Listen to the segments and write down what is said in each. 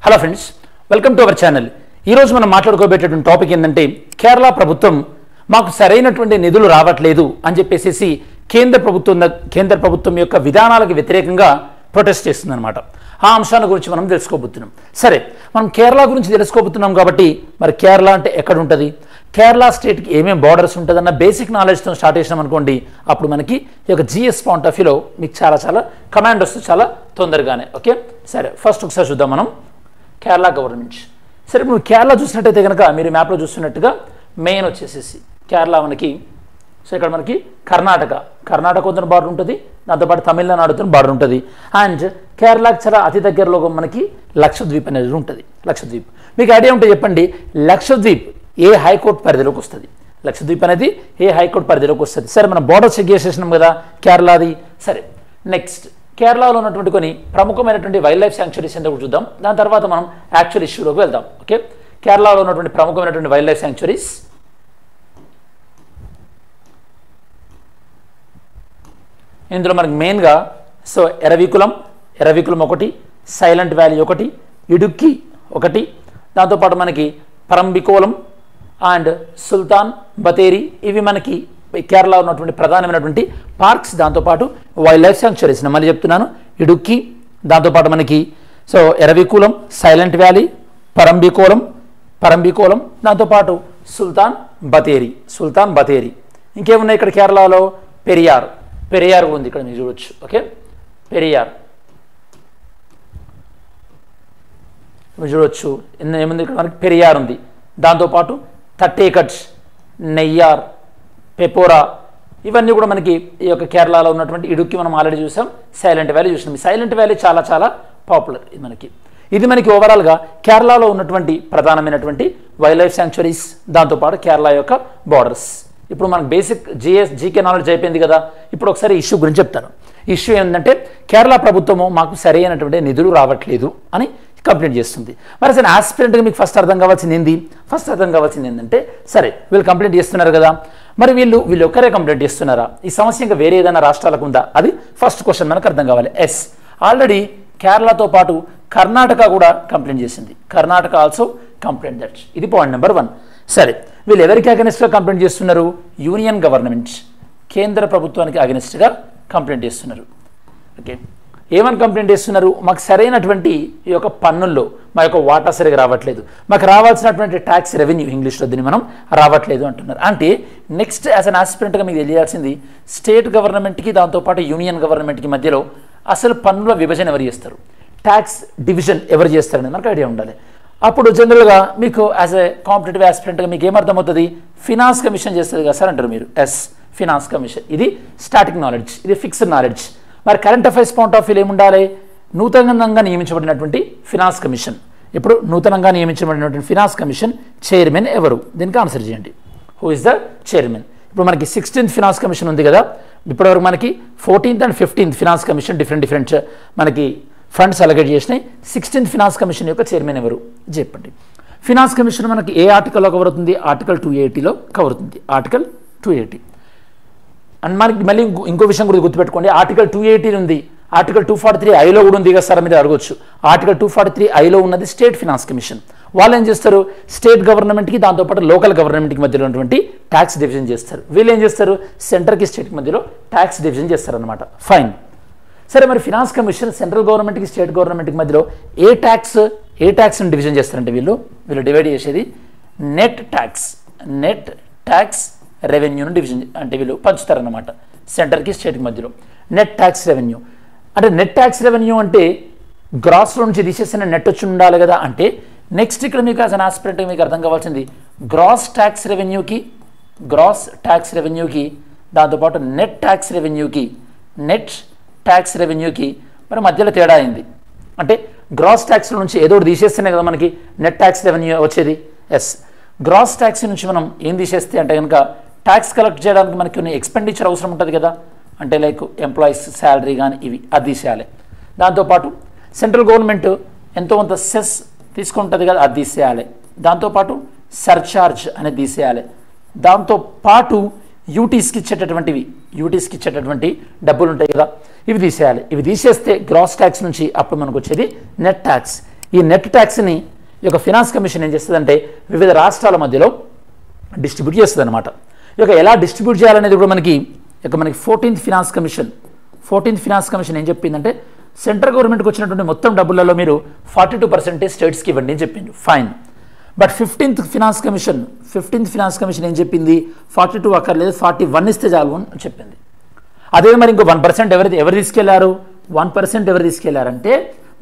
Hello friends, welcome to our channel. ఈరోజు మనం మాట్లాడుకోబోయేటటువంటి topic ఏంటంటే కేరళ ప్రభుత్వం మాకు సరైనటువంటి నిధులు రావట్లేదు అని చెప్పేసి కేంద్ర ప్రభుత్వం యొక్క విధానాలకు వ్యతిరేకంగా ప్రొటెస్ట్ చేస్తుందన్నమాట. ఆ అంశాల గురించి మనం తెలుసుకోబోతున్నాం. సరే, మనం కేరళ గురించి తెలుసుకోబోతున్నాం కాబట్టి మరి కేరళ అంటే ఎక్కడ ఉంటుంది, కేరళ స్టేట్కి ఏమేమి బార్డర్స్ ఉంటుందన్న బేసిక్ నాలెడ్జ్తో స్టార్ట్ చేసినాం అనుకోండి, అప్పుడు మనకి ఈ యొక్క జిఎస్ పాయింట్ ఆఫ్ వ్యూలో మీకు చాలా కమాండ్ వస్తుంది చాలా తొందరగానే. ఓకే, సరే ఫస్ట్ ఒకసారి చూద్దాం మనం కేరళ గవర్నమెంట్. సరే, ఇప్పుడు కేరళ చూసినట్టయితే కనుక మీరు మ్యాప్లో చూస్తున్నట్టుగా మెయిన్ వచ్చేసేసి కేరళ మనకి, సో ఇక్కడ మనకి కర్ణాటకతో బార్డర్ ఉంటుంది, దాంతోపాటు తమిళనాడుతో బార్డర్ ఉంటుంది. అండ్ కేరళకి చాలా అతి దగ్గరలో మనకి లక్షద్వీప్ అనేది ఉంటుంది. లక్షద్వీప్ మీకు ఐడియా ఉంటే చెప్పండి, లక్షద్వీప్ ఏ హైకోర్టు పరిధిలోకి వస్తుంది? లక్షద్వీప్ అనేది ఏ హైకోర్టు పరిధిలోకి వస్తుంది? సరే, మనం బార్డర్ చెక్ చేసేసినాం కదా కేరళది. సరే, నెక్స్ట్ కేరళలో ఉన్నటువంటి కొన్ని ప్రముఖమైనటువంటి వైల్డ్ లైఫ్ శాంక్చురీస్ ఏంటో చూద్దాం. దాని తర్వాత మనం యాక్చువల్ ఇష్యూలోకి వెళ్దాం. ఓకే, కేరళలో ఉన్నటువంటి ప్రముఖమైనటువంటి వైల్డ్ లైఫ్ శాంక్చురీస్ ఇందులో మనకి మెయిన్గా సో ఎరవికులం ఒకటి, సైలెంట్ వ్యాలీ ఒకటి, ఇడుక్కి ఒకటి, దాంతోపాటు మనకి పరంబికోలం అండ్ సుల్తాన్ బతేరి, ఇవి మనకి కేరళలో ఉన్నటువంటి ప్రధానమైనటువంటి పార్క్స్. దాంతోపాటు వైల్డ్ లైఫ్ శాంక్చురీస్ మళ్ళీ చెప్తున్నాను, ఇడుక్కి, దాంతోపాటు మనకి సో ఎరవికులం, సైలెంట్ వ్యాలీ, పరంబికోలం, దాంతోపాటు సుల్తాన్ బతేరి. ఇంకేమున్నాయి ఇక్కడ కేరళలో? పెరియార్ ఉంది ఇక్కడ మీరు చూడొచ్చు. ఓకే, పెరియార్ మీరు చూడొచ్చు. ఏముంది ఇక్కడ మనకి? పెరియార్ ఉంది. దాంతోపాటు తట్టేకట్, నెయ్యార్, పెపోరా, ఇవన్నీ కూడా మనకి ఈ యొక్క కేరళలో ఉన్నటువంటి ఇడుక్కి మనం ఆల్రెడీ చూసాం, సైలెంట్ వ్యాలీ చూసినాం. ఈ సైలెంట్ వ్యాలీ చాలా పాపులర్. ఇది మనకి ఓవరాల్గా కేరళలో ఉన్నటువంటి ప్రధానమైనటువంటి వైల్డ్ లైఫ్ శాంక్చురీస్, దాంతోపాటు కేరళ యొక్క బార్డర్స్. ఇప్పుడు మనకు బేసిక్ జీకే నాలెడ్జ్ అయిపోయింది కదా. ఇప్పుడు ఒకసారి ఇష్యూ గురించి చెప్తాను. ఇష్యూ ఏంటంటే కేరళ ప్రభుత్వము మాకు సరైనటువంటి నిధులు రావట్లేదు అని కంప్లైంట్ చేస్తుంది. మరి అసలు ఆస్పిరెంట్గా మీకు ఫస్ట్ అర్థం కావాల్సింది ఏంటంటే, సరే వీళ్ళు కంప్లైంట్ చేస్తున్నారు కదా, మరి వీళ్ళు ఒక్కరే కంప్లైంట్ చేస్తున్నారా? ఈ సమస్య ఇంకా వేరే ఏదైనా రాష్ట్రాలకు ఉందా? అది ఫస్ట్ క్వశ్చన్ మనకు అర్థం కావాలి. ఎస్, ఆల్రెడీ కేరళతో పాటు కర్ణాటక కూడా కంప్లైంట్ చేసింది. Karnataka also complaint that. ఇది పాయింట్ నెంబర్ 1. సరే, వీళ్ళు ఎవరికి అగెనిస్ట్గా కంప్లైంట్ చేస్తున్నారు? యూనియన్ గవర్నమెంట్, కేంద్ర ప్రభుత్వానికి అగెనిస్ట్గా కంప్లైంట్ చేస్తున్నారు. ఓకే, ఏమని కంప్లైంట్ చేస్తున్నారు? మాకు సరైనటువంటి ఈ యొక్క పన్నుల్లో మా యొక్క వాటా సరిగా రావట్లేదు, మాకు రావాల్సినటువంటి ట్యాక్స్ రెవెన్యూ, ఇంగ్లీష్లో దీన్ని మనం రావట్లేదు అంటున్నారు. అంటే నెక్స్ట్ యాజ్ అన్ ఆస్పిరెంట్గా మీకు తెలియాల్సింది, స్టేట్ గవర్నమెంట్కి దాంతోపాటు యూనియన్ గవర్నమెంట్కి మధ్యలో అసలు పన్నుల విభజన ఎవరు చేస్తారు, ట్యాక్స్ డివిజన్ ఎవరు చేస్తారని మనకు ఐడియా ఉండాలి. అప్పుడు జనరల్గా మీకు యాజ్ ఎ కాంపిటేటివ్ ఆస్పిరెంట్గా మీకు ఏమర్థమవుతుంది? ఫినాన్స్ కమిషన్ చేస్తుంది కదా సార్ అంటారు మీరు. Yes, finance commission. ఇది స్టాటిక్ నాలెడ్జ్, ఇది ఫిక్స్డ్ నాలెడ్జ్. మరి current affairs point of view ఏముండాలి? నూతనంగా నియమించబడినటువంటి ఫినాన్స్ కమిషన్. ఇప్పుడు నూతనంగా నియమించబడినటువంటి ఫినాన్స్ కమిషన్ చైర్మన్ ఎవరు? దీనికి ఆన్సర్ చేయండి. Who is the chairman? ఇప్పుడు మనకి 16th ఫినాన్స్ కమిషన్ ఉంది కదా, ఇప్పటివరకు మనకి 14th and 15th finance commission different మనకి ఫండ్స్ అలొకేట్ చేసినాయి. 16th ఫినాన్స్ కమిషన్ యొక్క చైర్మన్ ఎవరు చెప్పండి. ఫినాన్స్ కమిషన్ మనకి ఏ ఆర్టికల్లో కవర్ అవుతుంది? ఆర్టికల్ 280లో కవర్ అవుతుంది. ఆర్టికల్ 280. అండ్ మనకి మళ్ళీ ఇంకో విషయం కూడా గుర్తుపెట్టుకోండి, ఆర్టికల్ 280 ఉంది, ఆర్టికల్ 243(I)లో కూడా ఉంది కదా సార్ మీరు అడగొచ్చు. ఆర్టికల్ 243(I)లో ఉన్నది స్టేట్ ఫినాన్స్ కమిషన్. వాళ్ళు ఏం చేస్తారు? స్టేట్ గవర్నమెంట్కి దాంతోపాటు లోకల్ గవర్నమెంట్కి మధ్యలో ఉన్నటువంటి ట్యాక్స్ డివిజన్ చేస్తారు. వీళ్ళు ఏం చేస్తారు? సెంటర్కి స్టేట్కి మధ్యలో ట్యాక్స్ డివిజన్ చేస్తారు అనమాట. ఫైన్. సరే, మరి ఫినాన్స్ కమిషన్ సెంట్రల్ గవర్నమెంట్కి స్టేట్ గవర్నమెంట్కి మధ్యలో ఏ ట్యాక్స్ని డివిజన్ చేస్తారంటే వీళ్ళు డివైడ్ చేసేది నెట్ ట్యాక్స్ రెవెన్యూను డివిజన్, అంటే వీళ్ళు పంచుతారన్నమాట సెంటర్కి స్టేట్కి మధ్యలో. నెట్ ట్యాక్స్ రెవెన్యూ అంటే, నెట్ ట్యాక్స్ రెవెన్యూ అంటే గ్రాస్లో నుంచి తీసేసిన నెట్ వచ్చి ఉండాలి కదా. అంటే నెక్స్ట్ ఇక్కడ మీకు యాజ్ అన్ ఆస్పిరెంట్ మీకు అర్థం కావాల్సింది, గ్రాస్ ట్యాక్స్ రెవెన్యూకి దాంతోపాటు నెట్ ట్యాక్స్ రెవెన్యూకి మరి మధ్యలో తేడా అయింది. అంటే గ్రాస్ ట్యాక్స్ల నుంచి ఏదో ఒకటి తీసేస్తేనే కదా మనకి నెట్ ట్యాక్స్ రెవెన్యూ వచ్చేది. ఎస్, గ్రాస్ ట్యాక్స్ నుంచి మనం ఏం తీసేస్తే అంటే కనుక ట్యాక్స్ కలెక్ట్ చేయడానికి మనకి కొన్ని ఎక్స్పెండిచర్ అవసరం ఉంటుంది కదా, అంటే లైక్ ఎంప్లాయీస్ శాలరీ కానీ ఇవి, అది తీసేయాలి. దాంతోపాటు సెంట్రల్ గవర్నమెంట్ ఎంతో కొంత సెస్ తీసుకుంటుంది కదా, అది తీసేయాలి. దాంతోపాటు సర్చార్జ్ అనేది తీసేయాలి. దాంతోపాటు యూటీస్కి ఇచ్చేటటువంటి డబ్బులు ఉంటాయి కదా, ఇవి తీసేయాలి. ఇవి తీసేస్తే గ్రాస్ ట్యాక్స్ నుంచి అప్పుడు మనకు వచ్చేది నెట్ ట్యాక్స్. ఈ నెట్ ట్యాక్స్ని ఈ యొక్క ఫినాన్స్ కమిషన్ ఏం చేస్తుందంటే వివిధ రాష్ట్రాల మధ్యలో డిస్ట్రిబ్యూట్ చేస్తుంది అనమాట. ఇక ఎలా డిస్ట్రిబ్యూట్ చేయాలనేది కూడా మనకి 14th ఫినాన్స్ కమిషన్ ఏం చెప్పిందంటే సెంట్రల్ గవర్నమెంట్కి వచ్చినటువంటి మొత్తం డబ్బులలో మీరు 42% స్టేట్స్కి ఇవ్వండి అని చెప్పింది. Fine. But 15th finance commission ఏం చెప్పింది 42 అక్కర్లేదు 41 ఇస్తే చాలు అని చెప్పింది. అదే మరి ఇంకో 1% ఎవరు తీసుకెళ్లారు 1% ఎవరు తీసుకెళ్లారంటే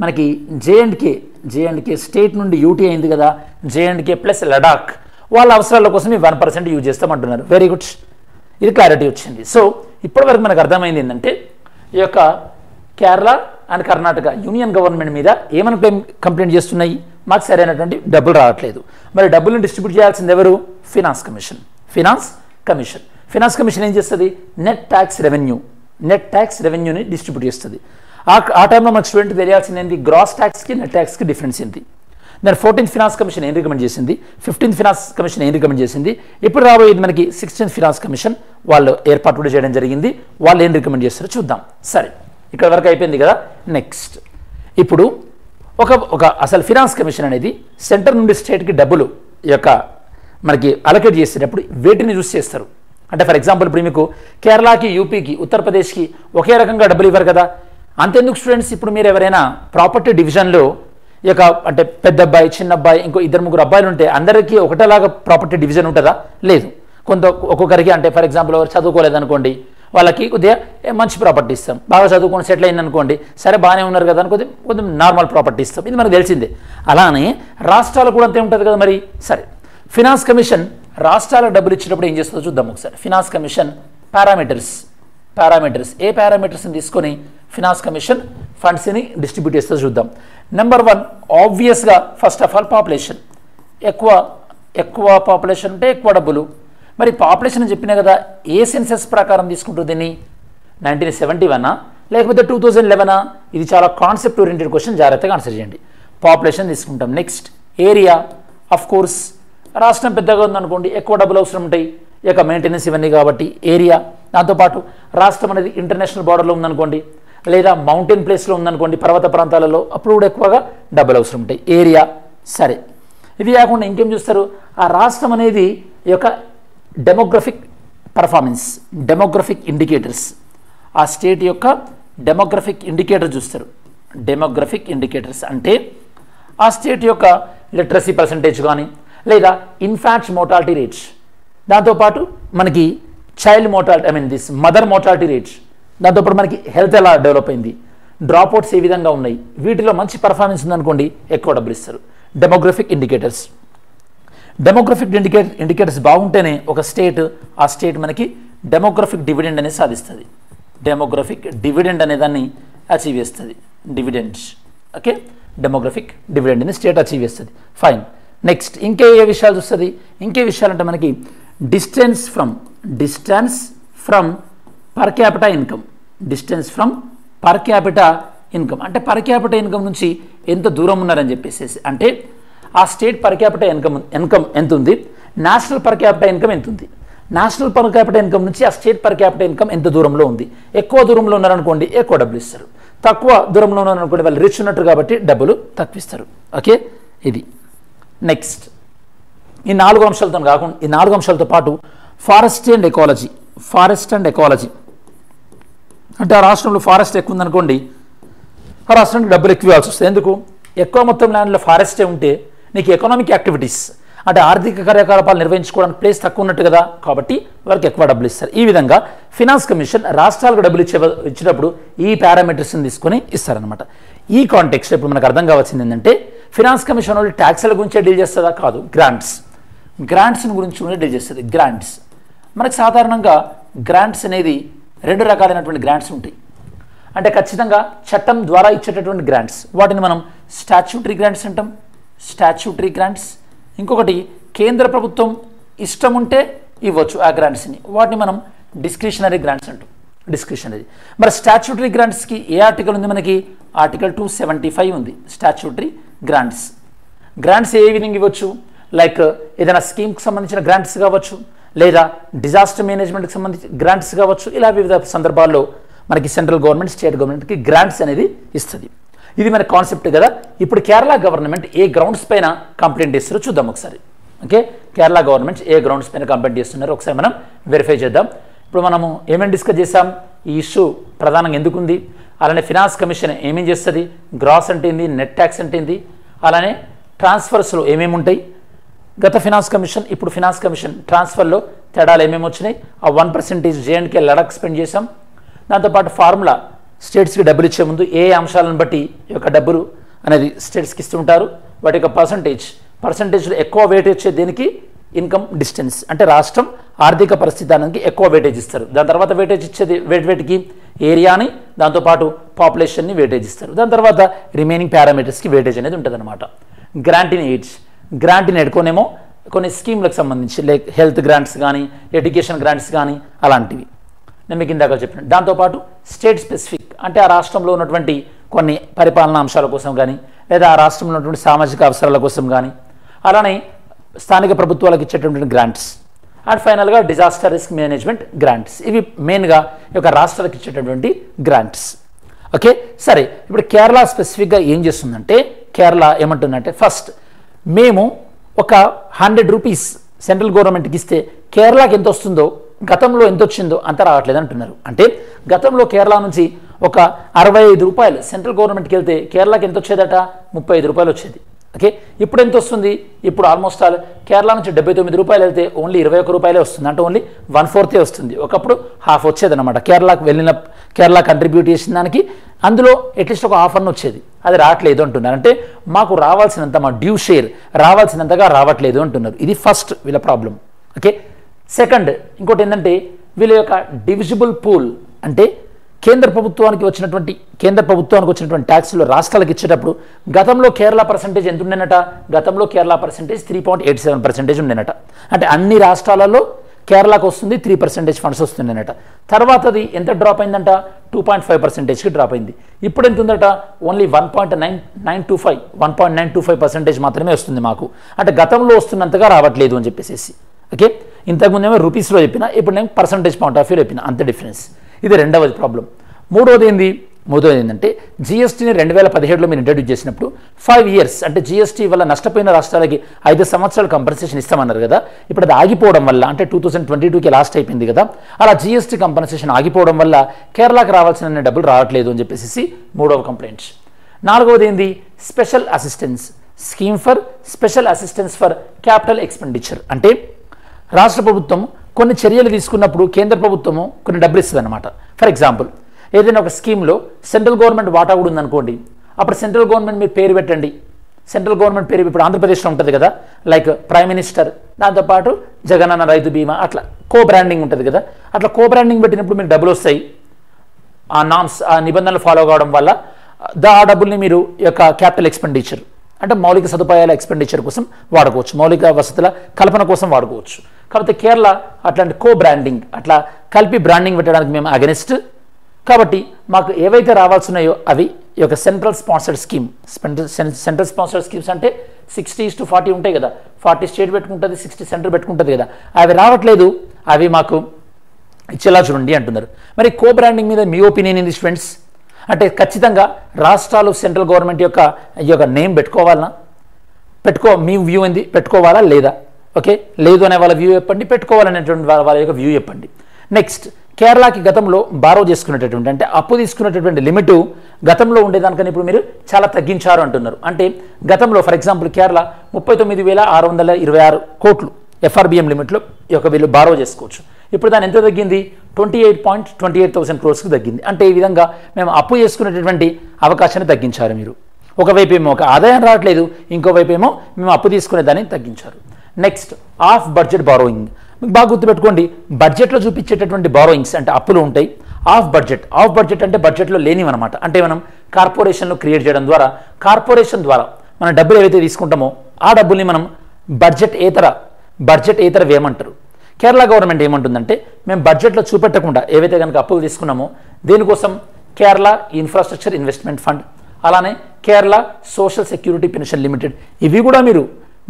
మనకి జేఎండ్కే స్టేట్ నుండి యూటీ అయింది కదా, జేఎండ్కే ప్లస్ లడాక్ వాళ్ళ అవసరాల కోసం ఈ 1% యూజ్ చేస్తామంటున్నారు. వెరీ గుడ్, ఇది క్లారిటీ వచ్చింది. సో ఇప్పటివరకు మనకు అర్థమైంది ఏంటంటే ఈ యొక్క Kerala and Karnataka union government మీద ఏమైనా కంప్లైంట్ చేస్తున్నాయి, మాకు సరైనటువంటి డబ్బులు రావట్లేదు. మరి డబ్బులను డిస్ట్రిబ్యూట్ చేయాల్సింది ఎవరు? ఫినాన్స్ కమిషన్ ఏం చేస్తుంది? నెట్ ట్యాక్స్ రెవెన్యూని డిస్ట్రిబ్యూట్ చేస్తుంది. ఆ టైంలో మనకు స్టూడెంట్ తెలియాల్సింది ఏంటి? గ్రాస్ ట్యాక్స్కి నెట్ ట్యాక్స్కి డిఫరెన్స్ ఏంటి? దాని 14th ఫినాన్స్ కమిషన్ ఏం రికమెండ్ చేసింది, 15th ఫినాన్స్ కమిషన్ ఏం రికమెండ్ చేసింది, ఇప్పుడు రాబోయేది మనకి 16th ఫినాన్స్ కమిషన్ వాళ్ళు ఏర్పాటు కూడా చేయడం జరిగింది. వాళ్ళు ఏం రికమెండ్ చేస్తారో చూద్దాం. సరే, ఇక్కడ వరకు అయిపోయింది కదా. నెక్స్ట్ ఇప్పుడు ఒక అసలు ఫినాన్స్ కమిషన్ అనేది సెంటర్ నుండి స్టేట్కి డబ్బులు యొక్క మనకి అలొకేట్ చేసేటప్పుడు వేటిని చూస్ చేస్తారు అంటే ఫర్ ఎగ్జాంపుల్ ఇప్పుడు మీకు కేరళకి, యూపీకి, ఉత్తరప్రదేశ్కి ఒకే రకంగా డబ్బులు ఇవ్వరు కదా. అంతెందుకు స్టూడెంట్స్, ఇప్పుడు మీరు ఎవరైనా ప్రాపర్టీ డివిజన్లో ఈ యొక్క అంటే పెద్ద అబ్బాయి, చిన్న అబ్బాయి, ఇంకో 2-3 అబ్బాయిలు ఉంటే అందరికీ ఒకటేలాగా ప్రాపర్టీ డివిజన్ ఉంటుందా? లేదు. ఒక్కొక్కరికి అంటే ఫర్ ఎగ్జాంపుల్ ఎవరు చదువుకోలేదనుకోండి, వాళ్ళకి కొద్దిగా మంచి ప్రాపర్టీ ఇస్తాం. బాగా చదువుకొని సెటిల్ అయిందనుకోండి, సరే బాగానే ఉన్నారు కదా అని కొద్దిగా నార్మల్ ప్రాపర్టీ ఇస్తాం. ఇది మనకు తెలిసిందే. అలానే రాష్ట్రాలకు కూడా అంతే ఉంటుంది కదా. మరి సరే, ఫినాన్స్ కమిషన్ రాష్ట్రాలకు డబ్బులు ఇచ్చేటప్పుడు ఏం చేస్తుందో చూద్దాం ఒకసారి. ఫినాన్స్ కమిషన్ పారామీటర్స్ ఏ పారామీటర్స్ని తీసుకొని ఫినాన్స్ కమిషన్ ఫండ్స్ని డిస్ట్రిబ్యూట్ చేస్తుందో చూద్దాం. నెంబర్ 1 ఆబ్వియస్గా ఫస్ట్ ఆఫ్ ఆల్ పాపులేషన్. ఎక్కువ పాపులేషన్ ఉంటే ఎక్కువ డబ్బులు. మరి పాపులేషన్ చెప్పినా కదా, ఏ సెన్సెస్ ప్రకారం తీసుకుంటుంది దీన్ని? 1971 లేకపోతే 2011? ఇది చాలా కాన్సెప్ట్ ఓరియంటెడ్ క్వశ్చన్, జాగ్రత్తగా ఆన్సర్ చేయండి. పాపులేషన్ తీసుకుంటాం. Next area. ఆఫ్ కోర్స్ రాష్ట్రం పెద్దగా ఉందనుకోండి, ఎక్కువ డబ్బులు అవసరం ఉంటాయి, ఇక మెయింటెనెన్స్ ఇవన్నీ కాబట్టి ఏరియా. దాంతోపాటు రాష్ట్రం అనేది ఇంటర్నేషనల్ బార్డర్లో ఉందనుకోండి, లేదా మౌంటైన్ ప్లేస్లో ఉందనుకోండి, పర్వత ప్రాంతాలలో, అప్పుడు కూడా ఎక్కువగా డబ్బులు అవసరం ఉంటాయి. ఏరియా. సరే, ఇవి కాకుండా ఇంకేం చూస్తారు? ఆ రాష్ట్రం అనేది ఈ యొక్క డెమోగ్రఫిక్ పర్ఫార్మెన్స్, డెమోగ్రఫిక్ ఇండికేటర్స్, ఆ స్టేట్ యొక్క డెమోగ్రఫిక్ ఇండికేటర్ చూస్తారు. డెమోగ్రఫిక్ ఇండికేటర్స్ అంటే ఆ స్టేట్ యొక్క లిటరసీ పర్సంటేజ్ కానీ, లేదా ఇన్ఫాంట్ మోర్టాలిటీ రేట్స్, దాంతోపాటు మనకి child mortality mother mortality rates, దాంతోపాటు మనకి హెల్త్ ఎలా డెవలప్ అయింది, డ్రాప్అవుట్స్ ఏ విధంగా ఉన్నాయి, వీటిలో మంచి పర్ఫార్మెన్స్ ఉందనుకోండి ఎక్కువ డబ్బులు ఇస్తారు. డెమోగ్రఫిక్ ఇండికేటర్స్ బాగుంటేనే ఒక ఆ స్టేట్ మనకి డెమోగ్రఫిక్ డివిడెండ్ అనేది సాధిస్తుంది. డెమోగ్రఫిక్ డివిడెండ్ అనే దాన్ని అచీవ్ చేస్తుంది. డివిడెండ్స్. ఓకే, డెమోగ్రఫిక్ డివిడెండ్ని స్టేట్ అచీవ్ చేస్తుంది. ఫైన్. నెక్స్ట్ ఇంకే ఏ విషయాలు చూస్తుంది? ఇంకే విషయాలు అంటే మనకి distance from per capita income. అంటే పర్ క్యాపిటా ఇన్కమ్ నుంచి ఎంత దూరం ఉన్నారని చెప్పేసి, అంటే ఆ స్టేట్ పర్ క్యాపిటా ఇన్కమ్ ఎంత ఉంది, నేషనల్ పర్ క్యాపిటా ఇన్కమ్ ఎంత ఉంది, నేషనల్ పర్ క్యాపిటా ఇన్కమ్ నుంచి ఆ స్టేట్ పర్ క్యాపిటా ఇన్కమ్ ఎంత దూరంలో ఉంది. ఎక్కువ దూరంలో ఉన్నారనుకోండి ఎక్కువ డబ్బులు ఇస్తారు, తక్కువ దూరంలో ఉన్నారనుకోండి వాళ్ళు రిచ్ ఉన్నట్టు కాబట్టి డబ్బులు తక్కువ ఇస్తారు. ఓకే, ఇది. నెక్స్ట్ ఈ 4 అంశాలతో కాకుండా ఈ 4 అంశాలతో పాటు ఫారెస్ట్ అండ్ ఎకాలజీ అంటే ఆ రాష్ట్రంలో ఫారెస్ట్ ఎక్కువ ఉందనుకోండి, ఆ రాష్ట్రానికి డబ్బులు ఎక్కువ ఇవ్వాల్సి వస్తుంది. ఎందుకు? ఎక్కువ మొత్తం ల్యాండ్లో ఫారెస్టే ఉంటే నీకు ఎకనామిక్ యాక్టివిటీస్ అంటే ఆర్థిక కార్యకలాపాలు నిర్వహించుకోవడానికి ప్లేస్ తక్కువ ఉన్నట్టు కదా, కాబట్టి వాళ్ళకి ఎక్కువ డబ్బులు ఇస్తారు. ఈ విధంగా ఫినాన్స్ కమిషన్ రాష్ట్రాలకు డబ్బులు ఇచ్చేటప్పుడు ఈ పారామీటర్స్ని తీసుకొని ఇస్తారనమాట. ఈ కాంటెక్స్ట్ ఇప్పుడు మనకు అర్థం కావాల్సింది ఏంటంటే ఫినాన్స్ కమిషన్ వాళ్ళు ట్యాక్స్ల గురించే డీల్ చేస్తుందా? కాదు, గ్రాంట్స్ గురించి కూడా డీల్ చేస్తుంది. గ్రాంట్స్ మనకు సాధారణంగా గ్రాంట్స్ అనేది 2 రకాలైనటువంటి గ్రాంట్స్ ఉంటాయి. అంటే ఖచ్చితంగా చట్టం ద్వారా ఇచ్చేటటువంటి గ్రాంట్స్, వాటిని మనం స్టాచ్యూటరీ గ్రాంట్స్ అంటాం. ఇంకొకటి కేంద్ర ప్రభుత్వం ఇష్టం ఉంటే ఇవ్వచ్చు ఆ గ్రాంట్స్ని, వాటిని మనం డిస్క్రిషనరీ గ్రాంట్స్ అంటాం. మరి స్టాచ్యూటరీ గ్రాంట్స్కి ఏ ఆర్టికల్ ఉంది? మనకి ఆర్టికల్ 275 ఉంది. స్టాచ్యూటరీ గ్రాంట్స్ ఏ విధంగా ఇవ్వచ్చు? లైక్ ఏదైనా స్కీమ్కి సంబంధించిన గ్రాంట్స్ కావచ్చు, లేదా డిజాస్టర్ మేనేజ్మెంట్కి సంబంధించిన గ్రాంట్స్ కావచ్చు. ఇలా వివిధ సందర్భాల్లో మనకి సెంట్రల్ గవర్నమెంట్, స్టేట్ గవర్నమెంట్కి గ్రాంట్స్ అనేది ఇస్తుంది. ఇది మన కాన్సెప్ట్ కదా. ఇప్పుడు కేరళ గవర్నమెంట్ ఏ గ్రౌండ్స్ పైన కంప్లైంట్ చేస్తారో చూద్దాం ఒకసారి. ఓకే, కేరళ గవర్నమెంట్ ఏ గ్రౌండ్స్ పైన కంప్లైంట్ చేస్తున్నారో ఒకసారి మనం వెరిఫై చేద్దాం. ఇప్పుడు మనము ఏమేమి డిస్కస్ చేసాం, ఈ ఇష్యూ ప్రధానంగా ఎందుకుంది, అలానే ఫినాన్స్ కమిషన్ ఏమేం చేస్తుంది, గ్రాస్ అంటే ఏంది, నెట్ ట్యాక్స్ అంటే ఏంది, అలానే ట్రాన్స్ఫర్స్లో ఏమేమి ఉంటాయి, గత ఫినాన్స్ కమిషన్ ఇప్పుడు ఫినాన్స్ కమిషన్ ట్రాన్స్ఫర్లో తేడాలు ఏమేమి వచ్చినాయి, ఆ 1% J&K లడాక్ స్పెండ్ చేసాం. దాంతోపాటు ఫార్ములా స్టేట్స్కి డబ్బులు ఇచ్చే ముందు ఏ అంశాలను బట్టి ఈ యొక్క డబ్బులు అనేది స్టేట్స్కి ఇస్తుంటారు, వాటి యొక్క పర్సంటేజ్లో ఎక్కువ వెయిటేజ్ ఇచ్చే దేనికి, ఇన్కమ్ డిస్టెన్స్ అంటే రాష్ట్రం ఆర్థిక పరిస్థితి దానికి ఎక్కువ వెయిటేజ్ ఇస్తారు. దాని తర్వాత వెయిటేజ్ ఇచ్చేది వేటికి, ఏరియాని, దాంతోపాటు పాపులేషన్ని వెయిటేజ్ ఇస్తారు. దాని తర్వాత రిమైనింగ్ పారామీటర్స్కి వెయిటేజ్ అనేది ఉంటుంది అనమాట. గ్రాంట్ ఇన్ ఎయిడ్ కొనేమో కొన్ని స్కీమ్లకు సంబంధించి లైక్ హెల్త్ గ్రాంట్స్ కానీ ఎడ్యుకేషన్ గ్రాంట్స్ కానీ అలాంటివి నేను మీకు ఇందాక చెప్పిన. దాంతోపాటు స్టేట్ స్పెసిఫిక్ అంటే ఆ రాష్ట్రంలో ఉన్నటువంటి కొన్ని పరిపాలనా అంశాల కోసం కానీ లేదా ఆ రాష్ట్రంలో ఉన్నటువంటి సామాజిక అవసరాల కోసం కానీ అలానే స్థానిక ప్రభుత్వాలకు ఇచ్చేటువంటి గ్రాంట్స్ అండ్ ఫైనల్గా డిజాస్టర్ రిస్క్ మేనేజ్మెంట్ గ్రాంట్స్. ఇవి మెయిన్గా ఈ యొక్క రాష్ట్రాలకు ఇచ్చేటటువంటి గ్రాంట్స్. ఓకే సరే, ఇప్పుడు కేరళ స్పెసిఫిక్గా ఏం చేస్తుందంటే, కేరళ ఏమంటుందంటే ఫస్ట్ మేము ఒక 100 రూపీస్ సెంట్రల్ గవర్నమెంట్కి ఇస్తే కేరళకి ఎంత వస్తుందో గతంలో ఎంత వచ్చిందో అంత రావట్లేదు అంటున్నారు. అంటే గతంలో కేరళ నుంచి ఒక 65 రూపాయలు సెంట్రల్ గవర్నమెంట్కి వెళ్తే కేరళకి ఎంత వచ్చేదట, 35 రూపాయలు వచ్చేది. ఓకే, ఇప్పుడు ఎంత వస్తుంది, ఇప్పుడు ఆల్మోస్ట్ ఆల్ కేరళ నుంచి 79 రూపాయలు వెళ్తే ఓన్లీ 21 రూపాయలే వస్తుంది, అంటే ఓన్లీ 1/4 వస్తుంది. ఒకప్పుడు హాఫ్ వచ్చేది అనమాట కేరళకు వెళ్ళిన, కేరళ కంట్రిబ్యూట్ చేసిన దానికి అందులో అట్లీస్ట్ ఒక హాఫ్ అన్న వచ్చేది, అది రావట్లేదు అంటున్నారు. అంటే మాకు రావాల్సినంత, మా డ్యూ షేర్ రావాల్సినంతగా రావట్లేదు అంటున్నారు. ఇది ఫస్ట్ వీళ్ళ ప్రాబ్లం. ఓకే, సెకండ్ ఇంకోటి ఏంటంటే వీళ్ళ యొక్క డివిజిబుల్ పూల్ అంటే కేంద్ర ప్రభుత్వానికి వచ్చినటువంటి ట్యాక్స్లో రాష్ట్రాలకు ఇచ్చేటప్పుడు గతంలో కేరళ పర్సెంటేజ్ ఎంత ఉండేనట, గతంలో కేరళ పర్సెంటేజ్ 3.87% ఉండేనట. అంటే అన్ని రాష్ట్రాలలో కేరళకు వస్తుంది 3% ఫండ్స్ వస్తుండేనట. తర్వాత అది ఎంత డ్రాప్ అయిందంట, 2.5%కి డ్రాప్ అయింది. ఇప్పుడు ఎంత ఉందట, ఓన్లీ 1.925% మాత్రమే వస్తుంది మాకు. అంటే గతంలో వస్తున్నంతగా రావట్లేదు అని చెప్పేసి. ఓకే, ఇంతకుముందేమో రూపీస్లో చెప్పిన, ఇప్పుడు నేను పర్సంటేజ్ పాయింట్ ఆఫ్ వ్యూ చెప్పిన, అంత డిఫరెన్స్. ఇది రెండవది ప్రాబ్లం. మూడవది ఏంటంటే జిఎస్టీని 2017లో మీరు ఇంట్రడ్యూస్ చేసినప్పుడు 5 years అంటే జిఎస్టీ వల్ల నష్టపోయిన రాష్ట్రాలకి 5 సంవత్సరాలు కంపెన్సేషన్ ఇస్తామన్నారు కదా. ఇప్పుడు అది ఆగిపోవడం వల్ల, అంటే 2022కి లాస్ట్ అయిపోయింది కదా, అలా జిఎస్టీ కంపెన్సేషన్ ఆగిపోవడం వల్ల కేరళకు రావాల్సిన డబ్బులు రావట్లేదు అని చెప్పేసి మూడవ కంప్లైంట్. నాలుగవది ఏంది, special assistance scheme for special assistance for capital expenditure. అంటే రాష్ట్ర ప్రభుత్వం కొన్ని చర్యలు తీసుకున్నప్పుడు కేంద్ర ప్రభుత్వము కొన్ని డబ్బులు ఇస్తుంది అనమాట. ఫర్ ఎగ్జాంపుల్ ఏదైనా ఒక స్కీమ్లో సెంట్రల్ గవర్నమెంట్ వాటా కూడా ఉందనుకోండి, అప్పుడు సెంట్రల్ గవర్నమెంట్ మీరు పేరు పెట్టండి. సెంట్రల్ గవర్నమెంట్ పేరు ఇప్పుడు ఆంధ్రప్రదేశ్లో ఉంటుంది కదా, లైక్ ప్రైమ్ మినిస్టర్, దాంతోపాటు జగనన్న రైతు బీమా, అట్లా కో బ్రాండింగ్ ఉంటుంది కదా. అట్లా కో బ్రాండింగ్ పెట్టినప్పుడు మీకు డబ్బులు వస్తాయి. ఆ నామ్స్, ఆ నిబంధనలు ఫాలో కావడం వల్ల ఆ డబ్బుల్ని మీరు యొక్క క్యాపిటల్ ఎక్స్పెండిచర్ అంటే మౌలిక సదుపాయాల ఎక్స్పెండిచర్ కోసం వాడుకోవచ్చు, మౌలిక వసతుల కల్పన కోసం వాడుకోవచ్చు. కాబట్టి కేరళ అట్లాంటి కో బ్రాండింగ్, అట్లా కలిపి బ్రాండింగ్ పెట్టడానికి మేము అగెనిస్ట్. కాబట్టి మాకు ఏవైతే రావాల్సినాయో అవి ఈ యొక్క సెంట్రల్ స్పాన్సర్డ్ స్కీమ్స్ అంటే 60:40 ఉంటాయి కదా, 40 స్టేట్ పెట్టుకుంటుంది, 60 సెంటర్ పెట్టుకుంటుంది కదా, అవి రావట్లేదు, అవి మాకు ఇచ్చేలా చూడండి అంటున్నారు. మరి కో బ్రాండింగ్ మీద మీ ఒపీనియన్ ఏంది స్టూడెంట్స్? అంటే ఖచ్చితంగా రాష్ట్రాలు సెంట్రల్ గవర్నమెంట్ ఈ యొక్క నేమ్ పెట్టుకోవాలనా, మీ వ్యూ ఏంది, పెట్టుకోవాలా లేదా? ఓకే, లేదు అనే వాళ్ళ వ్యూ చెప్పండి, పెట్టుకోవాలనేటువంటి వాళ్ళ యొక్క వ్యూ చెప్పండి. నెక్స్ట్, కేరళకి గతంలో బారో చేసుకునేటటువంటి అంటే అప్పు తీసుకునేటటువంటి లిమిట్ గతంలో ఉండేదానికని ఇప్పుడు మీరు చాలా తగ్గించారు అంటున్నారు. అంటే గతంలో ఫర్ ఎగ్జాంపుల్ కేరళ 39,626 కోట్లు ఎఫ్ఆర్బిఎం లిమిట్లో ఈ యొక్క వీళ్ళు బారో చేసుకోవచ్చు. ఇప్పుడు దాని ఎంత తగ్గింది, 28,28,000 crores తగ్గింది. అంటే ఈ విధంగా మేము అప్పు చేసుకునేటటువంటి అవకాశాన్ని తగ్గించారు మీరు. ఒకవైపు ఏమో ఒక ఆదాయం రావట్లేదు, ఇంకోవైపు ఏమో మేము అప్పు తీసుకునే దాన్ని తగ్గించారు. Next, of budget borrowing. మీకు బాగా గుర్తుపెట్టుకోండి, బడ్జెట్లో చూపించేటటువంటి బారోయింగ్స్ అంటే అప్పులు ఉంటాయి. ఆఫ్ బడ్జెట్ అంటే బడ్జెట్లో లేనివన్నమాట. అంటే మనం కార్పొరేషన్లో క్రియేట్ చేయడం ద్వారా, కార్పొరేషన్ ద్వారా మన డబ్బులు ఏవైతే తీసుకుంటామో ఆ డబ్బుల్ని మనం బడ్జెట్ ఏతర వేయమంటారు. కేరళ గవర్నమెంట్ ఏమంటుందంటే మేము బడ్జెట్లో చూపెట్టకుండా ఏవైతే కనుక అప్పులు తీసుకున్నామో దేనికోసం, కేరళ ఇన్ఫ్రాస్ట్రక్చర్ ఇన్వెస్ట్మెంట్ ఫండ్, అలానే Kerala social security pension limited, ఇవి కూడా మీరు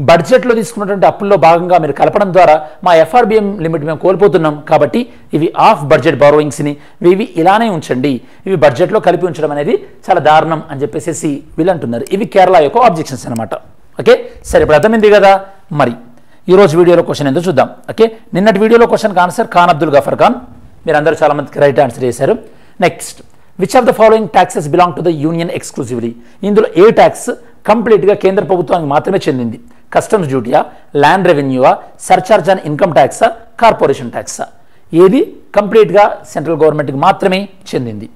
బడ్జెట్లో తీసుకున్నటువంటి అప్పుల్లో భాగంగా మీరు కలపడం ద్వారా మా ఎఫ్ఆర్బిఎం లిమిట్ మేము కోల్పోతున్నాం, కాబట్టి ఇవి ఆఫ్ బడ్జెట్ బారోయింగ్స్ని ఇవి ఇలానే ఉంచండి, ఇవి బడ్జెట్లో కలిపి ఉంచడం అనేది చాలా దారుణం అని చెప్పేసి వీళ్ళు అంటున్నారు. ఇవి కేరళ యొక్క ఆబ్జెక్షన్స్ అనమాట. ఓకే, సరే, ఇప్పుడు అర్థమైంది కదా. మరి ఈరోజు వీడియోలో క్వశ్చన్ ఏంటో చూద్దాం. ఓకే, నిన్నటి వీడియోలో క్వశ్చన్కి ఆన్సర్ ఖాన్ అబ్దుల్ గఫర్ ఖాన్, మీరు అందరూ చాలా మందికి రైట్ ఆన్సర్ చేశారు. Next, which of the following taxes belong to the union exclusively? ఇందులో ఏ ట్యాక్స్ కంప్లీట్గా కేంద్ర ప్రభుత్వానికి మాత్రమే చెందింది? కస్టమ్స్ డ్యూటీయా, ల్యాండ్ రెవెన్యూవా, సర్చార్జ్ ఆన్ ఇన్కమ్ ట్యాక్సా, కార్పొరేషన్ ట్యాక్సా? ఏది కంప్లీట్గా సెంట్రల్ గవర్నమెంట్కి మాత్రమే చెందింది?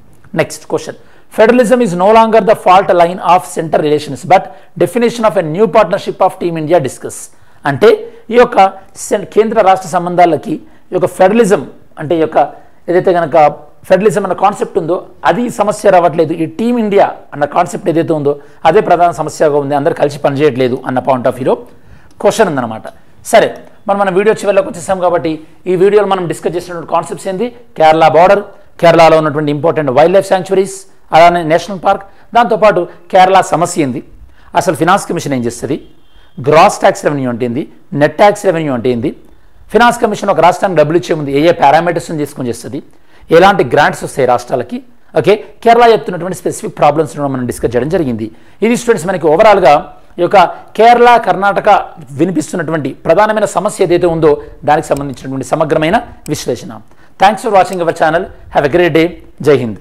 Next question, federalism is no longer the fault line of centre relations but definition of a new partnership of team India discuss. అంటే ఈ యొక్క కేంద్ర రాష్ట్ర సంబంధాలకి ఈ యొక్క ఫెడరలిజం అంటే ఈ యొక్క ఏదైతే కనుక ఫెడరలిజం అన్న కాన్సెప్ట్ ఉందో అది సమస్య రావట్లేదు. ఈ టీమ్ ఇండియా అన్న కాన్సెప్ట్ ఏదైతే ఉందో అదే ప్రధాన సమస్యగా ఉంది, అందరు కలిసి పనిచేయట్లేదు అన్న పాయింట్ ఆఫ్ వ్యూలో క్వశ్చన్ ఉందన్నమాట. సరే, మన వీడియో చివరిలోకి వచ్చేసాం కాబట్టి ఈ వీడియోలో మనం డిస్కస్ చేసినటువంటి కాన్సెప్ట్స్ ఏంది? కేరళ బార్డర్, కేరళలో ఉన్నటువంటి ఇంపార్టెంట్ వైల్డ్ లైఫ్ శాంక్చురీస్, అలానే నేషనల్ పార్క్, దాంతోపాటు కేరళ సమస్య ఏంది, అసలు ఫినాన్స్ కమిషన్ ఏం చేస్తుంది, గ్రాస్ ట్యాక్స్ రెవెన్యూ అంటే ఏంది, నెట్ ట్యాక్స్ రెవెన్యూ అంటే ఏంది, ఫినాన్స్ కమిషన్ ఒక రాష్ట్రానికి డబ్బులు ఇచ్చే ముందు ఏ పారామీటర్స్ని తీసుకొని చేస్తుంది, ఎలాంటి గ్రాంట్స్ వస్తాయి రాష్ట్రాలకి. ఓకే, కేరళ చెప్తున్నటువంటి స్పెసిఫిక్ ప్రాబ్లమ్స్ మనం డిస్కస్ చేయడం జరిగింది. ఇది స్టూడెంట్స్ మనకి ఓవరాల్గా ఈ యొక్క కేరళ కర్ణాటక వినిపిస్తున్నటువంటి ప్రధానమైన సమస్య ఏదైతే ఉందో దానికి సంబంధించినటువంటి సమగ్రమైన విశ్లేషణ. Thanks for watching our channel. Have a great day. జై హింద్.